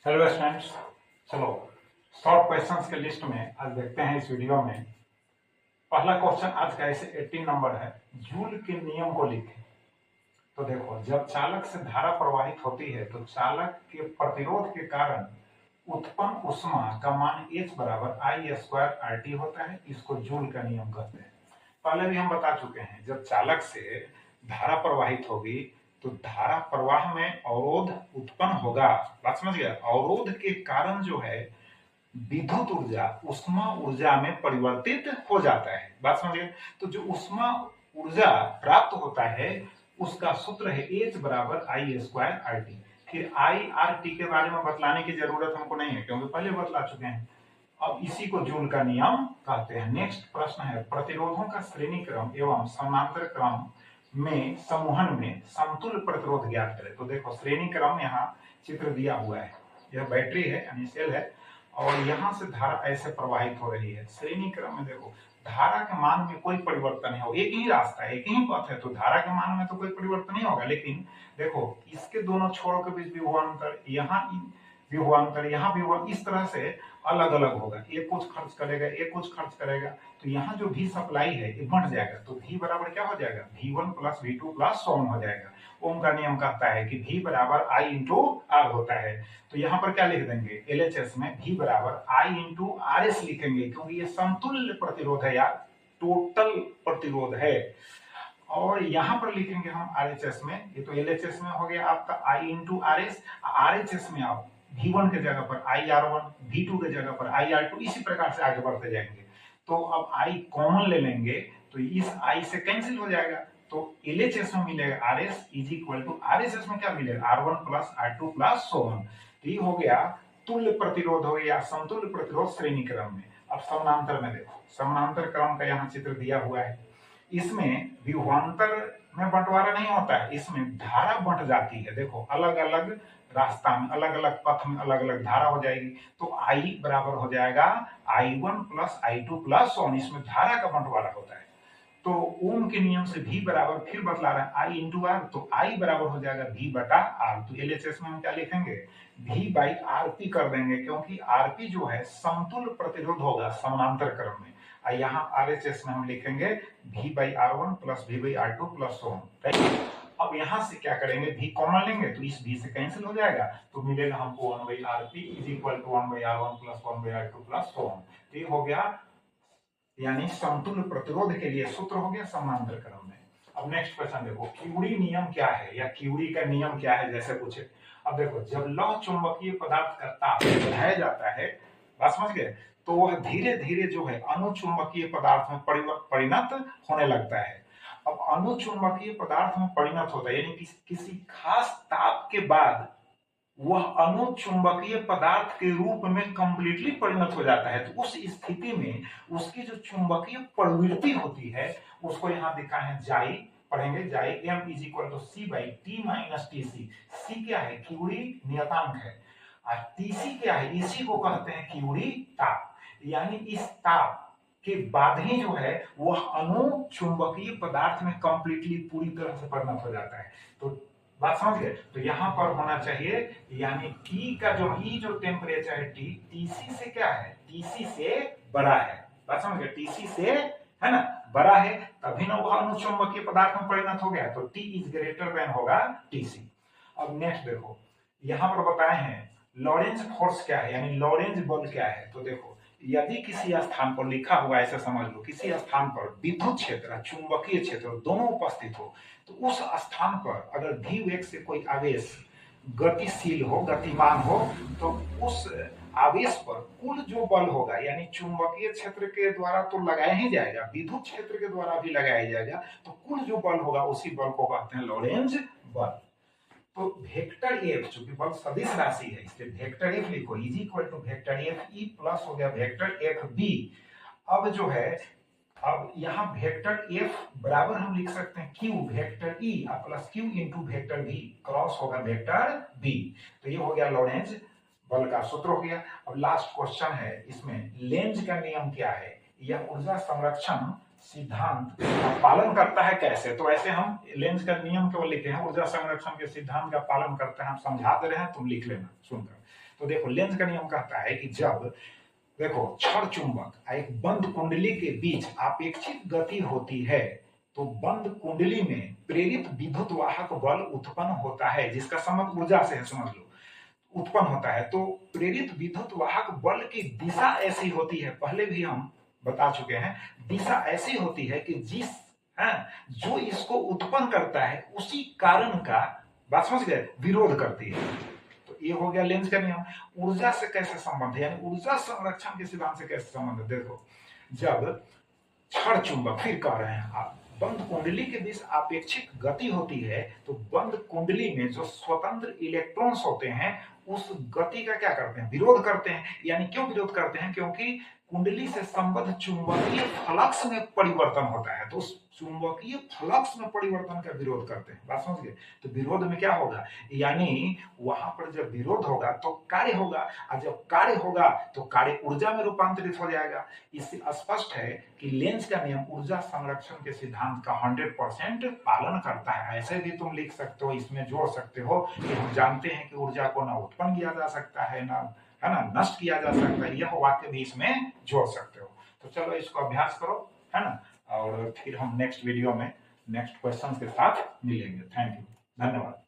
Hello students, चलो short questions के list में आज देखते हैं इस वीडियो में। पहला क्वेश्चन आज का ऐसे 18 नंबर है, जूल के नियम को लिखें। तो देखो, जब चालक से धारा प्रवाहित होती है तो चालक के प्रतिरोध के कारण उत्पन्न ऊष्मा का मान H बराबर I स्क्वायर RT होता है। इसको जूल का नियम कहते हैं। पहले भी हम बता चुके हैं, जब चालक से धारा प्रवाहित होगी तो धारा प्रवाह में अवरोध उत्पन्न होगा। बात समझ गया? अवरोध के कारण जो है विद्युत ऊर्जा उष्मा ऊर्जा में परिवर्तित हो जाता है। बात समझ गए? तो जो उष्मा ऊर्जा प्राप्त होता है उसका सूत्र है H बराबर I स्क्वायर RT। फिर IRT के बारे में बतलाने की जरूरत हमको नहीं है क्योंकि पहले बतला चुके हैं। अब इसी को जूल का नियम कहते हैं। नेक्स्ट प्रश्न है, प्रतिरोधों का श्रेणी क्रम एवं समांतर क्रम में समूहन में समतुल्य प्रतिरोध ज्ञात करें। तो देखो, श्रेणी क्रम यहाँ चित्र दिया हुआ है। यह बैटरी है यानी सेल है और यहाँ से धारा ऐसे प्रवाहित हो रही है। श्रेणी क्रम में देखो, धारा के मान में कोई परिवर्तन नहीं हो, एक ही रास्ता है, एक ही पथ है, तो धारा के मान में तो कोई परिवर्तन नहीं होगा। लेकिन देखो, इसके दोनों छोरों के बीच विभवांतर, यहाँ विभवांतर, यहाँ विभवांतर, इस तरह से अलग अलग होगा। एक कुछ खर्च करेगा, एक कुछ खर्च करेगा, तो यहाँ जो भी सप्लाई है ये बढ़ जाएगा। तो V बराबर क्या हो जाएगा? V1 प्लस V2 प्लस ओम हो जाएगा। ओम का नियम कहता है कि V बराबर I इंटू R होता है। तो यहाँ पर क्या लिख देंगे? LHS में V बराबर I इंटू RS लिखेंगे क्योंकि ये समतुल्य प्रतिरोध है या टोटल प्रतिरोध है। और यहाँ पर लिखेंगे हम RHS में, ये तो LHS में हो गया आपका I इंटू RS। RHS में आप V1 के जगह पर IR1, V2 के जगह पर IR2, इसी प्रकार से आगे बढ़ते जाएंगे। तो अब I कॉमन ले लेंगे तो इस I से कैंसिल हो जाएगा। तो LHS में मिलेगा RS is equal to RHS में क्या मिलेगा? R1 plus R2 plus so on। तो ये हो गया तुल्य प्रतिरोध हो गया, समतुल्य प्रतिरोध श्रेणी क्रम में। अब समानांतर में देखो, समानांतर क्रम का यहाँ चित्र दिया हुआ है। इसमें विभवांतर में बंटवारा नहीं होता है, इसमें धारा बंट जाती है। देखो, अलग अलग रास्ता में, अलग अलग पथ में अलग अलग धारा हो जाएगी। तो I बराबर हो जाएगा I1 प्लस I2 प्लस ओम। इसमें धारा का बंटवारा होता है। तो ओम के नियम से V बराबर फिर बतला रहा है I इंटू आर, तो I बराबर हो जाएगा V बटा R। तो LHS में हम क्या लिखेंगे? V बाई RP कर देंगे क्योंकि RP जो है समतुल्य प्रतिरोध होगा समानांतर क्रम में। यहाँ RHS में हम लिखेंगे V by R1 plus V by R2 plus ohm. अब यहाँ से क्या करेंगे? V कॉमन लेंगे तो इस V से कैंसिल हो जाएगा, तो मिलेगा हमको 1 by RP is equal to 1 by R1 plus 1 by R2 plus ohm. तो ये हो गया यानी समतुल्य प्रतिरोध के लिए सूत्र हो गया समांतर क्रम में। अब नेक्स्ट क्वेश्चन देखो, क्यूरी नियम क्या है या क्यूरी का नियम क्या है जैसे पूछे। अब देखो, जब लौह चुंबकीय पदार्थ का ताप बढ़ाया जाता है, बात समझ गए, तो वह धीरे धीरे जो है अनुचुंबकीय पदार्थ में परिणत होने लगता है। अब अनुचुंबकीय पदार्थ में परिणत होता है यानी किसी खास ताप के बाद वह अनुचुंबकीय पदार्थ के रूप में कंप्लीटली परिणत हो जाता है। तो उस स्थिति में उसकी जो चुंबकीय प्रवृत्ति होती है उसको यहाँ दिखा है जाई, पढ़ेंगे जाई M is equal to C by T minus TC। C क्या है? क्यूरी नियतांक है। और TC क्या है? इसी को कहते हैं क्यूरी ताप। यानी इस ताप के बाद ही जो है वह अनुचुंबकीय पदार्थ में कंप्लीटली पूरी तरह से परिणत हो जाता है। तो बात समझ गए? तो यहाँ पर होना चाहिए यानी T का जो टेम्परेचर है TC से क्या है? TC से बड़ा है। बात समझ गए? TC से है ना बड़ा है, तभी ना वह अनुचुंबकीय पदार्थ में परिणत हो गया। तो T इज ग्रेटर देन होगा TC। अब नेक्स्ट देखो, यहाँ पर बताए हैं लॉरेंज फोर्स क्या है यानी लॉरेंज बल क्या है। तो देखो, यदि किसी स्थान पर लिखा हुआ ऐसे समझ लो, किसी स्थान पर विद्युत क्षेत्र चुंबकीय क्षेत्र दोनों उपस्थित हो, तो उस स्थान पर अगर v वेग से कोई आवेश गतिशील हो, गतिमान हो, तो उस आवेश पर कुल जो बल होगा यानी चुंबकीय क्षेत्र के द्वारा तो लगाया ही जाएगा, विद्युत क्षेत्र के द्वारा भी लगाया जाएगा, तो कुल जो बल होगा उसी बल को कहते हैं लॉरेंज बल। तो वेक्टर F चूंकि बल सदिश राशि है इसलिए वेक्टर F लिखो is equal to vector F E plus हो गया वेक्टर F B। अब जो है, अब यहाँ वेक्टर F बराबर हम लिख सकते हैं Q vector E plus Q into vector V cross होगा वेक्टर B। तो ये हो गया लॉरेंज बल का सूत्र हो गया। अब लास्ट क्वेश्चन है, इसमें लेंज का नियम क्या है? यह ऊर्जा संरक्षण सिद्धांत का पालन करता है कैसे? तो ऐसे हम लेंज का नियम केवल लिखे हैं, ऊर्जा संरक्षण के सिद्धांत का पालन करते हैं, हम समझा दे रहे हैं, तुम लिख लेना सुनकर। तो देखो लेंज का नियम कहता है कि जब देखो क्षण चुंबक एक बंद कुंडली के बीच अपेक्षित गति होती है तो बंद कुंडली में प्रेरित विद्युत वाहक बल उत्पन्न होता है, जिसका संबंध ऊर्जा से है, समझ लो, उत्पन्न होता है। तो प्रेरित विद्युत वाहक बल की दिशा ऐसी होती है, पहले भी हम बता चुके हैं, दिशा ऐसी होती है कि जिस जो इसको उत्पन्न करता है उसी कारण का, बात समझ गए, विरोध करती है। तो ये हो गया लेंज का नियम। ऊर्जा से कैसे संबंध है, यानी ऊर्जा संरक्षण के सिद्धांत से कैसे संबंध है, देखो जब क्षण चुंबक, फिर कह रहे हैं आप, बंद कुंडली के बीच अपेक्षित गति होती है तो बंद कुंडली में जो स्वतंत्र इलेक्ट्रॉन्स होते हैं उस गति का क्या करते हैं, विरोध करते हैं। यानी क्यों विरोध करते हैं, क्योंकि कुंडली से संबद्ध चुंबकीय फ्लक्स में परिवर्तन होता है, तो उस चुंबकीय फ्लक्स में परिवर्तन का विरोध करते हैं, बात समझ गए। तो विरोध में क्या होगा, यानी वहां पर जब विरोध होगा तो कार्य होगा, और जब कार्य होगा तो कार्य ऊर्जा में रूपांतरित हो जाएगा। इससे स्पष्ट है कि लेंज का नियम ऊर्जा संरक्षण के सिद्धांत का 100% पालन करता है। ऐसे भी तुम लिख सकते हो, इसमें जोड़ सकते हो कि हम जानते हैं कि ऊर्जा को ना उत्पन्न किया जा सकता है ना, है ना, नष्ट किया जा सकता है, यह वाक्य भी इसमें जोड़ सकते हो। तो चलो इसको अभ्यास करो, है ना, और फिर हम नेक्स्ट वीडियो में नेक्स्ट क्वेश्चन के साथ मिलेंगे। थैंक यू, धन्यवाद।